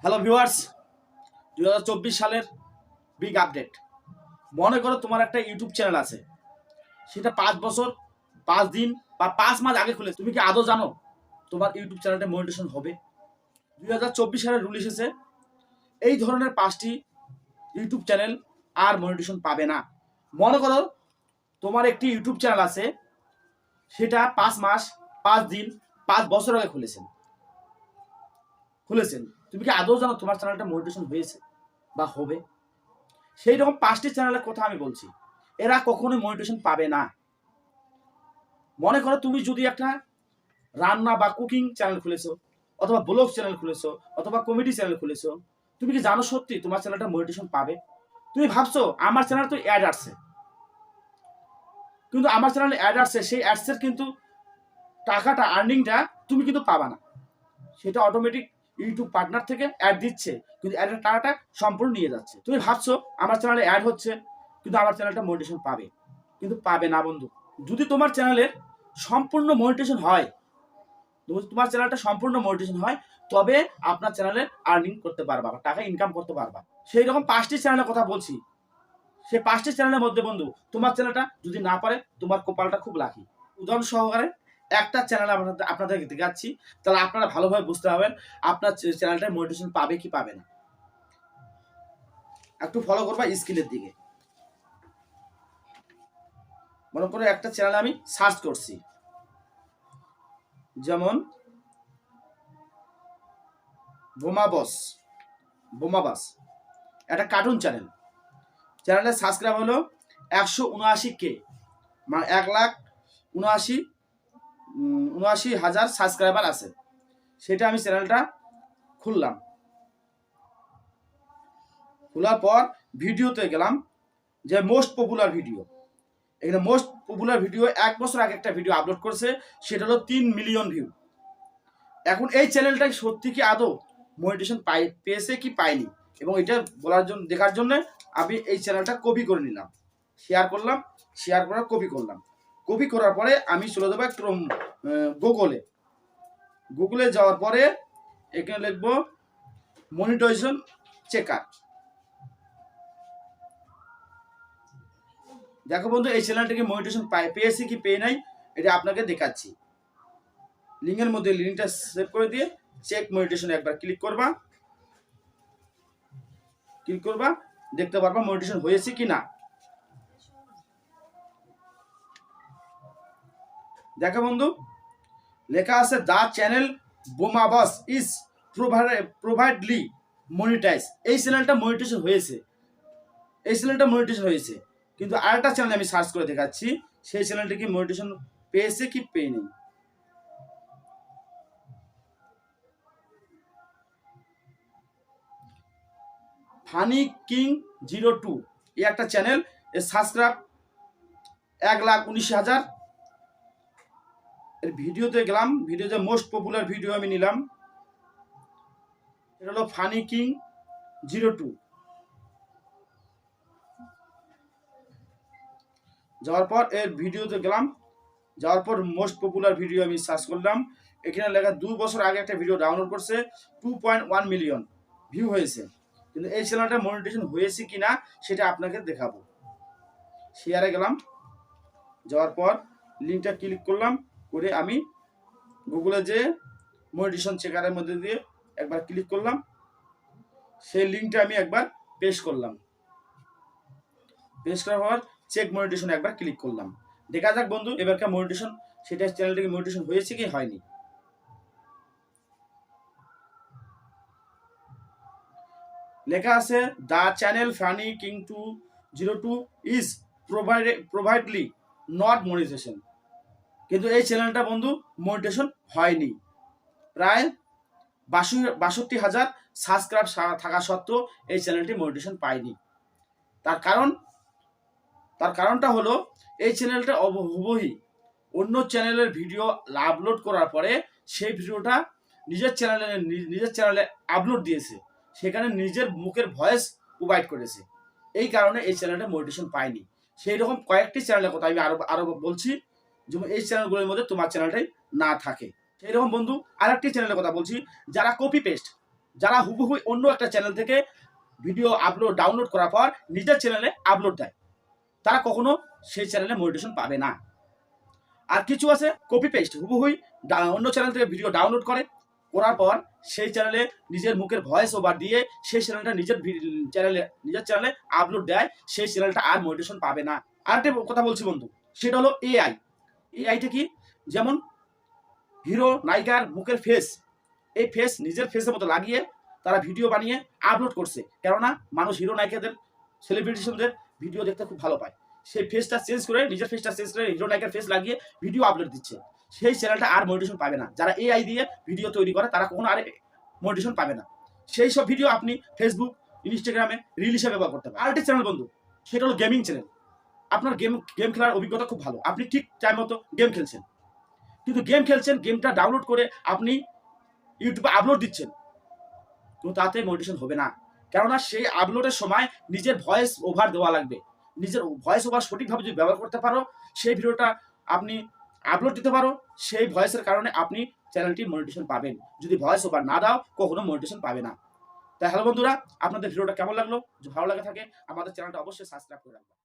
Hello viewers, 2024 সালের big update. মনে করো তোমার একটা ইউটিউব চ্যানেল আছে, সেটা 5 বছর 5 দিন বা 5 মাস আগে খুলে, তুমি কি আদৌ জানো তোমার ইউটিউব চ্যানেলটা মনিটেশন হবে? 2024 সালের রুল এসেছে, এই ধরনের 5টি ইউটিউব চ্যানেল আর মনিটেশন পাবে না। মনে করো তোমার একটি ইউটিউব চ্যানেল আছে, সেটা 5 মাস 5 দিন 5 বছর আগে খুলেছেন, তুমি কি আদৌ জানো তোমার চ্যানেলটা মনিটেশন হয়েছে বা হবে? সেই রকম 5টি চ্যানেলের কথা আমি বলছি, এরা কখনোই মনিটেশন পাবে না। মনে করো তুমি যদি একটা রান্না বা কুকিং চ্যানেল খুলেছো, অথবা ব্লগ চ্যানেল খুলেছো, অথবা কমেডি চ্যানেল খুলেছো, তুমি কি জানো সত্যি তোমার চ্যানেলটা মনিটেশন পাবে? তুমি ভাবছো আমার চ্যানেল তো অ্যাড আসছে, কিন্তু আমার চ্যানেলে অ্যাড আসছে, সেই অ্যাডসের কিন্তু টাকাটা, আর্নিংটা তুমি কিন্তু পাবা না। সেটা অটোমেটিক ইউটিউব পার্টনার থেকে অ্যাড দিচ্ছে, কিন্তু অ্যাডের টাকাটা সম্পূর্ণ নিয়ে যাচ্ছে। তুমি ভাবছো আমার চ্যানেলে অ্যাড হচ্ছে, কিন্তু আমার চ্যানেলটা মনিটেশন পাবে, কিন্তু পাবে না বন্ধু। যদি তোমার চ্যানেলের সম্পূর্ণ মনিটেশন হয়, তোমার চ্যানেলটা সম্পূর্ণ মনিটেশন হয়, তবে আপনার চ্যানেলে আর্নিং করতে পারবা, টাকা ইনকাম করতে পারবা। সেই রকম 5টি চ্যানেলের কথা বলছি, সেই 5টি চ্যানেলের মধ্যে বন্ধু তোমার চ্যানেলটা যদি না পারে, তোমার কপালটা খুব লাকি। উদাহরণ সহকারে একটা চ্যানেল আপনাদেরকে দেখাচ্ছি, তাহলে আপনারা ভালোভাবে বুঝতে পারবেন আপনার চ্যানেলটা মনিটেশন পাবে কি পাবে না। একটু ফলো করবা স্ক্রিনের দিকে। মনে করো একটা চ্যানেল আমি সার্চ করছি, যেমন বোমাবাস, একটা কার্টুন চ্যানেল। চ্যানেলের সাবস্ক্রাইব হলো 179K, মানে 1,79,79,000 সাবস্ক্রাইবার আছে। সেটা আমি চ্যানেলটা খুললাম, খোলার পর ভিডিওতে গেলাম, যে মোস্ট পপুলার ভিডিও। এখানে মোস্ট পপুলার ভিডিও 1 বছর আগে একটা ভিডিও আপলোড করছে, সেটা হলো 3 মিলিয়ন ভিউ। এখন এই চ্যানেলটাই সত্যি কি আদৌ মনিটেশন পেয়েছে কি পায়নি, এবং এটা বলার জন্য, দেখার জন্য আমি এই চ্যানেলটা কপি করে নিলাম, শেয়ার করলাম, শেয়ার করার কপি করলাম। কপি করার পরে আমি চলে যাবো একটু গুগলে যাওয়ার পরে এখানে লিখবো মনিটাইজেশন চেকার। দেখো বন্ধু, এই চ্যানেলটাকে মনিটেশন পেয়েছে কি পেয়ে নাই, এটা আপনাকে দেখাচ্ছি। লিঙ্কের মধ্যে লিঙ্কটা সেভ করে দিয়ে চেক মনিটেশন একবার ক্লিক করবা, দেখতে পারবা মনিটেশন হয়েছে কি না। দেখো বন্ধু, লেখা আছে দা চ্যানেল বোমাবাস ইজ প্রোভাইডলি মনিটাইজ। এই চ্যানেলটা মনিটেশন হয়েছে, কিন্তু আরেকটা চ্যানেল আমি সার্চ করে দেখাচ্ছি, সেই চ্যানেলটা কি মনিটেশন পেয়েছে কি পেয়নি। ফানি কিং 02, এই একটা চ্যানেল, এর সাবস্ক্রাইব 1,19,000। এর ভিডিওতে গেলাম, ভিডিওতে মোস্ট পপুলার ভিডিও আমি নিলাম, এটা হলো ফানি কিং 02। যাওয়ার পর এর ভিডিওতে গেলাম, যাওয়ার পর মোস্ট পপুলার ভিডিও আমি সার্চ করলাম। এখানে লেখা 2 বছর আগে একটা ভিডিও ডাউনলোড করছে, 2.1 মিলিয়ন ভিউ হয়েছে, কিন্তু এই চ্যানেলটা মনিটেশন হয়েছে কিনা সেটা আপনাকে দেখাবো। শেয়ারে গেলাম, যাওয়ার পর লিঙ্কটা ক্লিক করলাম, করে আমি গুগলে যে মনিটেশন চেকারের মধ্যে দিয়ে একবার ক্লিক করলাম, সেই লিঙ্কটা আমি একবার পেস্ট করলাম, পেস্ট করার পর চেক মনিটেশন একবার ক্লিক করলাম। দেখা যাক বন্ধু এবারকার মনিটেশন, সেটা চ্যানেলটাকে মনিটেশন হয়েছে কি হয়নি। লেখা আছে the channel funny king 202 is probably not monetization, কিন্তু এই চ্যানেলটা বন্ধু মনিটেশন হয়নি। প্রায় 62,000 সাবস্ক্রাইব থাকা সত্ত্বেও এই চ্যানেলটি মনিটেশন পায়নি। তার কারণটা হলো, এই চ্যানেলটা হুবহু অন্য চ্যানেলের ভিডিও আপলোড করার পরে সেই ভিডিওটা নিজের চ্যানেলে আপলোড দিয়েছে, সেখানে নিজের মুখের ভয়েস প্রোভাইড করেছে, এই কারণে এই চ্যানেলটা মনিটেশন পায়নি। সেই রকম কয়েকটি চ্যানেলের কথা আমি আরো বলছি, যেমন এই চ্যানেলগুলোর মধ্যে তোমার চ্যানেলটাই না থাকে। সেই রকম বন্ধু আরেকটি চ্যানেলের কথা বলছি, যারা কপি পেস্ট যারা হুবহু অন্য একটা চ্যানেল থেকে ভিডিও ডাউনলোড করার পর নিজের চ্যানেলে আপলোড দেয়, তারা কখনো সেই চ্যানেলে মনিটাইজেশন পাবে না। আর কিছু আছে কপি পেস্ট, হুবহুই অন্য চ্যানেল থেকে ভিডিও ডাউনলোড করার পর সেই চ্যানেলে নিজের মুখের ভয়েস ওভার দিয়ে সেই চ্যানেলটা নিজের চ্যানেলে আপলোড দেয়, সেই চ্যানেলটা আর মনিটাইজেশন পাবে না। আরেকটা কথা বলছি বন্ধু, সেটা হলো এআই। এআইটা কি, যেমন হিরো নায়িকার মুখের ফেস, এই ফেস নিজের ফেসের মতো লাগিয়ে তারা ভিডিও বানিয়ে আপলোড করছে, কেননা মানুষ হিরো নায়িকাদের, সেলিব্রিটিদের ভিডিও দেখতে খুব ভালো পায়। সেই ফেসটা চেঞ্জ করে, নিজের ফেসটা চেঞ্জ করে হিরো নায়িকার ফেস লাগিয়ে ভিডিও আপলোড দিচ্ছে, সেই চ্যানেলটা আর মনিটাইজেশন পাবে না। যারা এআই দিয়ে ভিডিও তৈরি করে তারা কখনো আর মনিটাইজেশন পাবে না। সেই সব ভিডিও আপনি ফেসবুক, ইনস্টাগ্রামে রিল হিসেবে ব্যবহার করতে পারেন। আরেকটি চ্যানেল বন্ধু, সেটা হলো গেমিং চ্যানেল। আপনার গেম খেলার অভিজ্ঞতা খুব ভালো, আপনি ঠিক টাইম মতো গেম খেলছেন, কিন্তু গেমটা ডাউনলোড করে আপনি ইউটিউবে আপলোড দিচ্ছেন, কিন্তু তাতে মনিটাইজেশন হবে না। কেননা সেই আপলোডের সময় নিজের ভয়েস ওভার দেওয়া লাগবে। নিজের ভয়েস ওভার সঠিকভাবে যদি ব্যবহার করতে পারো, সেই ভিডিওটা আপনি আপলোড দিতে পারো, সেই ভয়েসের কারণে আপনি চ্যানেলটি মনিটাইজেশন পাবেন। যদি ভয়েস ওভার না দাও, কখনো মনিটাইজেশন পাবে না। তাই হ্যালো বন্ধুরা, আপনাদের ভিডিওটা কেমন লাগলো? যদি ভালো লাগে থাকে আমাদের চ্যানেলটা অবশ্যই সাবস্ক্রাইব করে রাখবেন।